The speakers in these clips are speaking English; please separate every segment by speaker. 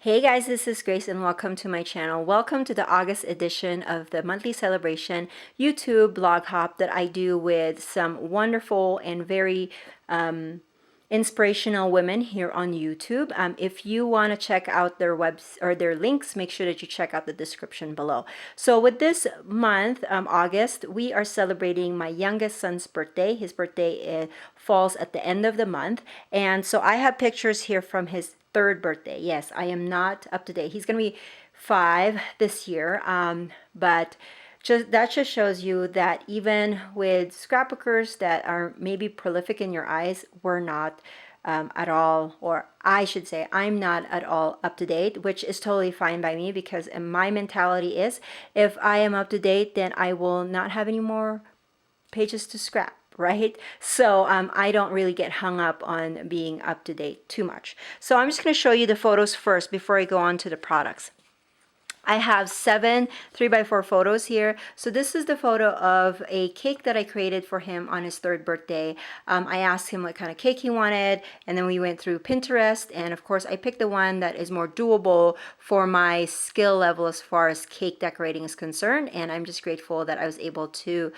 Speaker 1: Hey guys, this is Grace and welcome to my channel. Welcome to the August edition of the monthly celebration YouTube blog hop that I do with some wonderful and very inspirational women here on YouTube. If you want to check out their webs or their links, make sure that you check out the description below. So with this month, August, we are celebrating my youngest son's birthday. His birthday falls at the end of the month, and so I have pictures here from his third birthday. Yes, I am not up to date. He's gonna be 5 this year, but that just shows you that even with scrapbookers that are maybe prolific in your eyes, we're not at all, or I should say, I'm not at all up to date, which is totally fine by me because my mentality is if I am up to date, then I will not have any more pages to scrap, right? So I don't really get hung up on being up to date too much. So I'm just going to show you the photos first before I go on to the products. I have 7 3x4 photos here. So this is the photo of a cake that I created for him on his 3rd birthday. I asked him what kind of cake he wanted, and then we went through Pinterest, and of course I picked the one that is more doable for my skill level as far as cake decorating is concerned, and I'm just grateful that I was able to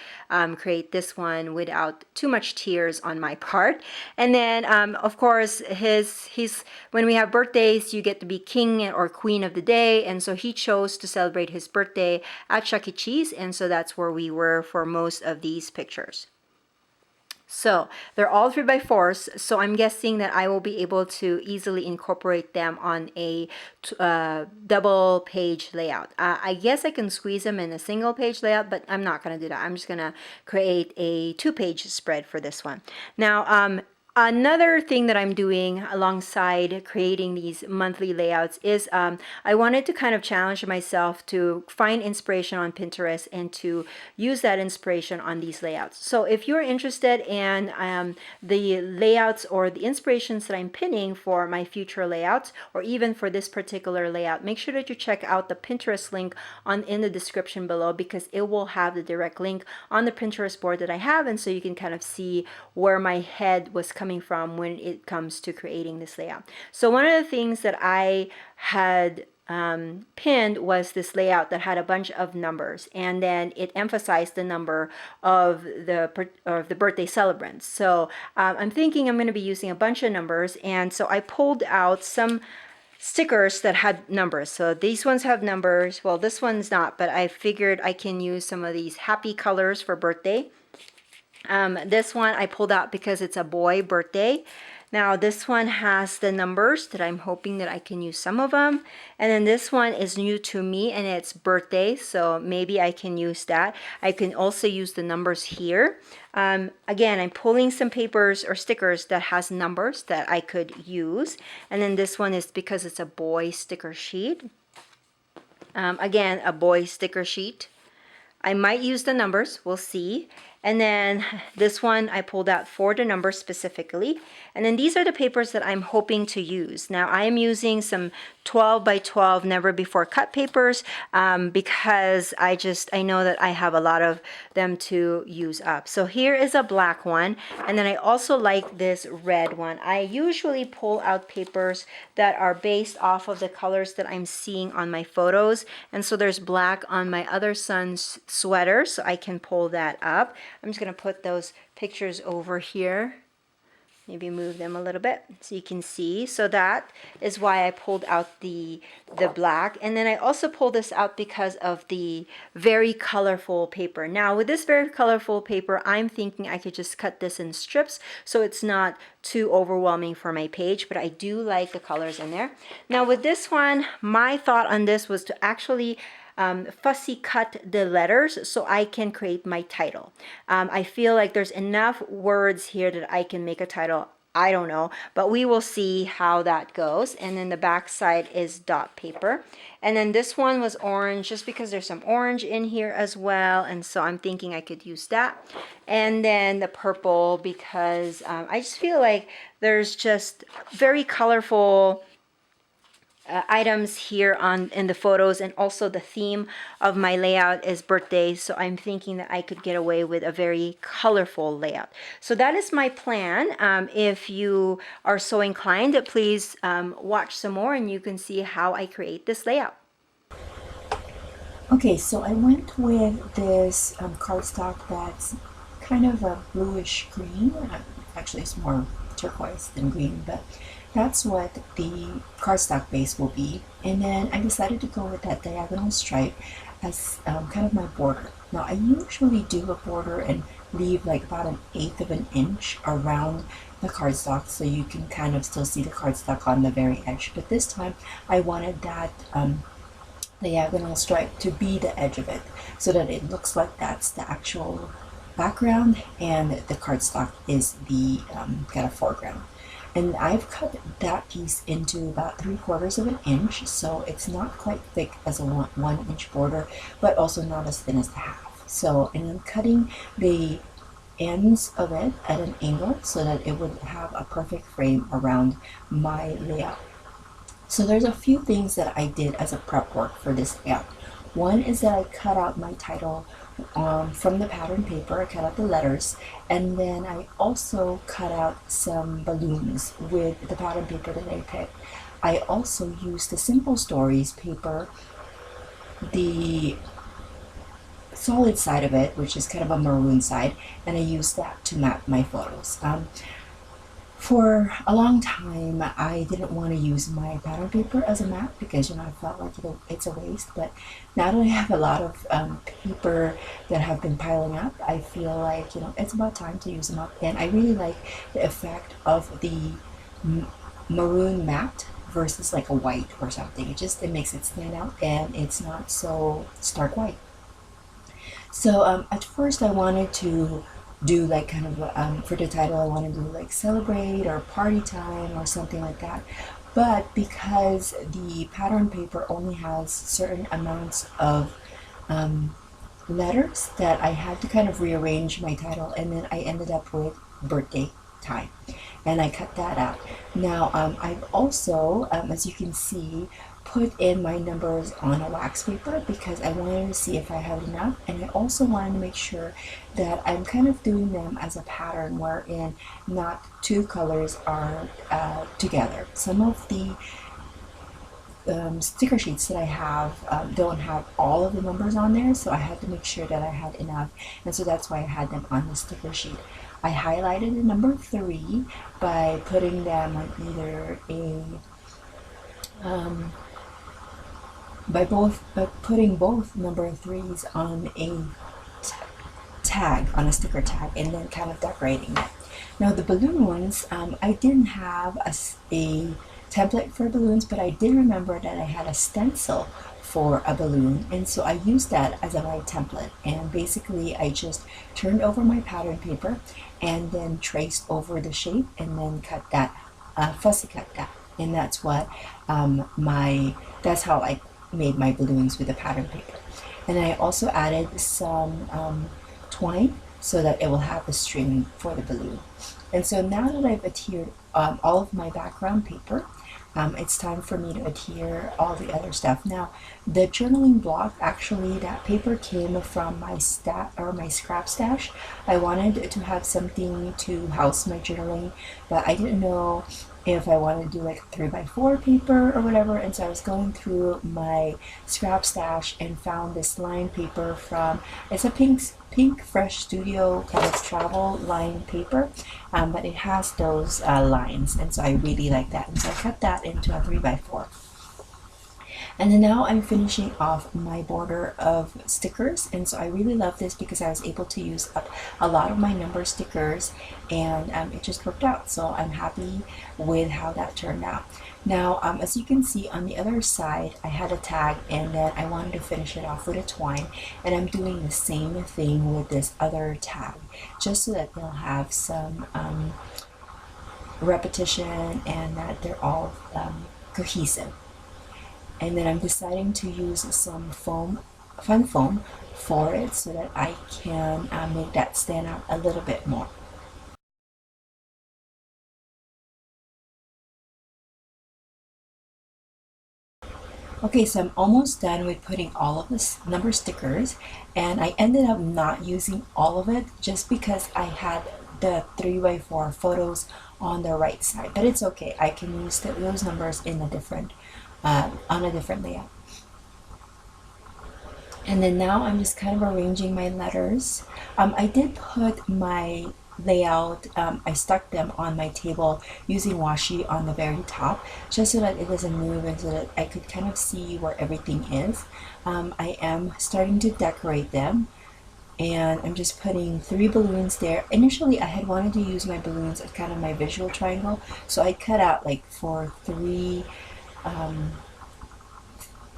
Speaker 1: create this one without too much tears on my part. And then of course he's when we have birthdays, you get to be king or queen of the day, and so he chose to celebrate his birthday at Chuck E. Cheese, and so that's where we were for most of these pictures. So they're all 3x4s, so I'm guessing that I will be able to easily incorporate them on a double page layout. I guess I can squeeze them in a single page layout, but I'm not going to do that. I'm just going to create a 2-page spread for this one. Now, another thing that I'm doing alongside creating these monthly layouts is I wanted to kind of challenge myself to find inspiration on Pinterest and to use that inspiration on these layouts. So if you're interested in the layouts or the inspirations that I'm pinning for my future layouts, or even for this particular layout, make sure that you check out the Pinterest link in the description below, because it will have the direct link on the Pinterest board that I have, and so you can kind of see where my head was coming from when it comes to creating this layout. So one of the things that I had pinned was this layout that had a bunch of numbers, and then it emphasized the number of the birthday celebrants. So I'm thinking I'm going to be using a bunch of numbers, and so I pulled out some stickers that had numbers. So these ones have numbers. Well, this one's not, but I figured I can use some of these happy colors for birthday. This one I pulled out because it's a boy birthday. Now this one has the numbers that I'm hoping that I can use some of them. And then this one is new to me and it's birthday, so maybe I can use that. I can also use the numbers here. Again, I'm pulling some papers or stickers that has numbers that I could use. And then this one is because it's a boy sticker sheet. Again, a boy sticker sheet. I might use the numbers, we'll see. And then this one I pulled out for the numbers specifically. And then these are the papers that I'm hoping to use. Now I am using some 12x12 never before cut papers because I know that I have a lot of them to use up. So here is a black one, and then I also like this red one. I usually pull out papers that are based off of the colors that I'm seeing on my photos, and so there's black on my other son's sweater, so I can pull that up. I'm just going to put those pictures over here. Maybe move them a little bit so you can see. So that is why I pulled out the black. And then I also pulled this out because of the very colorful paper. Now with this very colorful paper, I'm thinking I could just cut this in strips so it's not too overwhelming for my page, but I do like the colors in there. Now with this one, my thought on this was to actually fussy cut the letters so I can create my title. I feel like there's enough words here that I can make a title. I don't know, but we will see how that goes. And then the back side is dot paper. And then this one was orange just because there's some orange in here as well. And so I'm thinking I could use that. And then the purple because I just feel like there's just very colorful items here on in the photos, and also the theme of my layout is birthday, so I'm thinking that I could get away with a very colorful layout. So that is my plan. If you are so inclined, please watch some more and you can see how I create this layout.
Speaker 2: Okay, so I went with this cardstock that's kind of a bluish green. Actually, it's more turquoise than green, but that's what the cardstock base will be. And then I decided to go with that diagonal stripe as kind of my border. Now, I usually do a border and leave like about 1/8 of an inch around the cardstock so you can kind of still see the cardstock on the very edge. But this time I wanted that diagonal stripe to be the edge of it so that it looks like that's the actual background and the cardstock is the kind of foreground. And I've cut that piece into about 3/4 of an inch, so it's not quite thick as a 1 inch border, but also not as thin as the half. So, and I'm cutting the ends of it at an angle so that it would have a perfect frame around my layout. So there's a few things that I did as a prep work for this layout. One is that I cut out my title from the pattern paper. I cut out the letters, and then I also cut out some balloons with the pattern paper that I picked. I also used the Simple Stories paper, the solid side of it, which is kind of a maroon side, and I used that to map my photos. For a long time, I didn't want to use my pattern paper as a map because I felt like it's a waste. But now that I have a lot of paper that have been piling up, I feel like it's about time to use them up. And I really like the effect of the maroon matte versus like a white or something. It makes it stand out and it's not so stark white. So at first I wanted to do like kind of for the title I wanted to do like celebrate or party time or something like that. But because the pattern paper only has certain amounts of letters, that I had to kind of rearrange my title, and then I ended up with birthday time, and I cut that out. Now I've also, as you can see, put in my numbers on a wax paper because I wanted to see if I had enough, and I also wanted to make sure that I'm kind of doing them as a pattern wherein not two colors are together. Some of the sticker sheets that I have don't have all of the numbers on there, so I had to make sure that I had enough, and so that's why I had them on the sticker sheet. I highlighted the number 3 by putting them on either a by putting both number 3s on a tag, on a sticker tag, and then kind of decorating it. Now the balloon ones, I didn't have a template for balloons, but I did remember that I had a stencil for a balloon, and so I used that as my template. And basically I just turned over my pattern paper and then traced over the shape and then cut that, fussy cut that, and that's what that's how I made my balloons with the pattern paper. And I also added some twine so that it will have the string for the balloon. And so now that I've adhered all of my background paper, it's time for me to adhere all the other stuff. Now, the journaling block, actually, that paper came from my my scrap stash. I wanted to have something to house my journaling, but I didn't know if I wanted to do like 3x4 paper or whatever. And so I was going through my scrap stash and found this lined paper from, it's a pink Fresh Studio kind of travel lined paper, but it has those lines, and so I really like that. And so I cut that into a 3x4. And then now I'm finishing off my border of stickers, and so I really love this because I was able to use up a lot of my number stickers, and it just worked out. So I'm happy with how that turned out. Now, as you can see on the other side, I had a tag, and then I wanted to finish it off with a twine, and I'm doing the same thing with this other tag, just so that they'll have some repetition and that they're all cohesive. And then I'm deciding to use some fun foam for it so that I can make that stand out a little bit more. Okay, so I'm almost done with putting all of the number stickers, and I ended up not using all of it just because I had the 3x4 photos on the right side. But it's okay, I can use those numbers in a different on a different layout. And then now I'm just kind of arranging my letters. I did put my layout, I stuck them on my table using washi on the very top just so that it doesn't move and so that I could kind of see where everything is. I am starting to decorate them, and I'm just putting 3 balloons there. Initially I had wanted to use my balloons as kind of my visual triangle, so I cut out like um,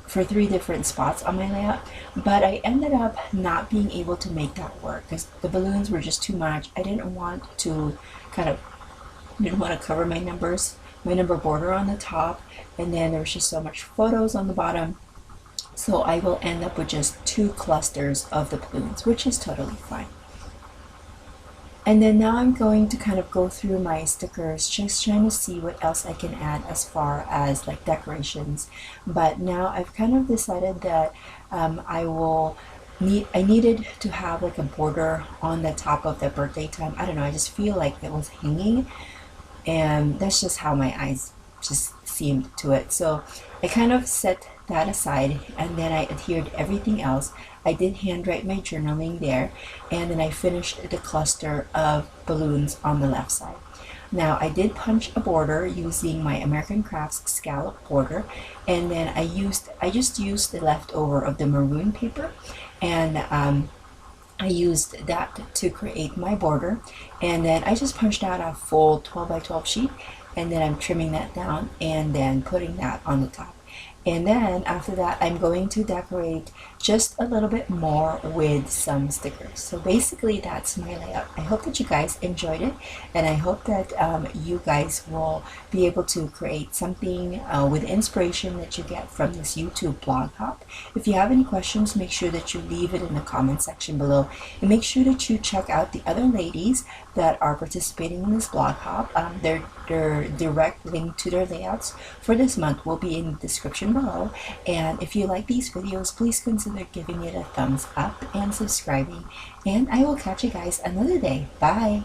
Speaker 2: for 3 different spots on my layout, but I ended up not being able to make that work because the balloons were just too much. I didn't want to kind of didn't want to cover my numbers, my number border on the top, and then there was just so much photos on the bottom. So I will end up with just 2 clusters of the balloons, which is totally fine. And then now I'm going to kind of go through my stickers, just trying to see what else I can add as far as like decorations. But now I've kind of decided that I needed to have like a border on the top of the birthday time. I don't know, I just feel like it was hanging, and that's just how my eyes just seemed to it. So I kind of set that aside, and then I adhered everything else. I did handwrite my journaling there, and then I finished the cluster of balloons on the left side. Now I did punch a border using my American Crafts scallop border, and then I just used the leftover of the maroon paper, and I used that to create my border, and then I just punched out a full 12 by 12 sheet, and then I'm trimming that down and then putting that on the top. And then after that, I'm going to decorate just a little bit more with some stickers. So basically, that's my layout. I hope that you guys enjoyed it, and I hope that you guys will be able to create something with inspiration that you get from this YouTube blog hop. If you have any questions, make sure that you leave it in the comment section below, and make sure that you check out the other ladies that are participating in this blog hop. Their direct link to their layouts for this month will be in the description below. And if you like these videos, please consider giving it a thumbs up and subscribing. And I will catch you guys another day. Bye!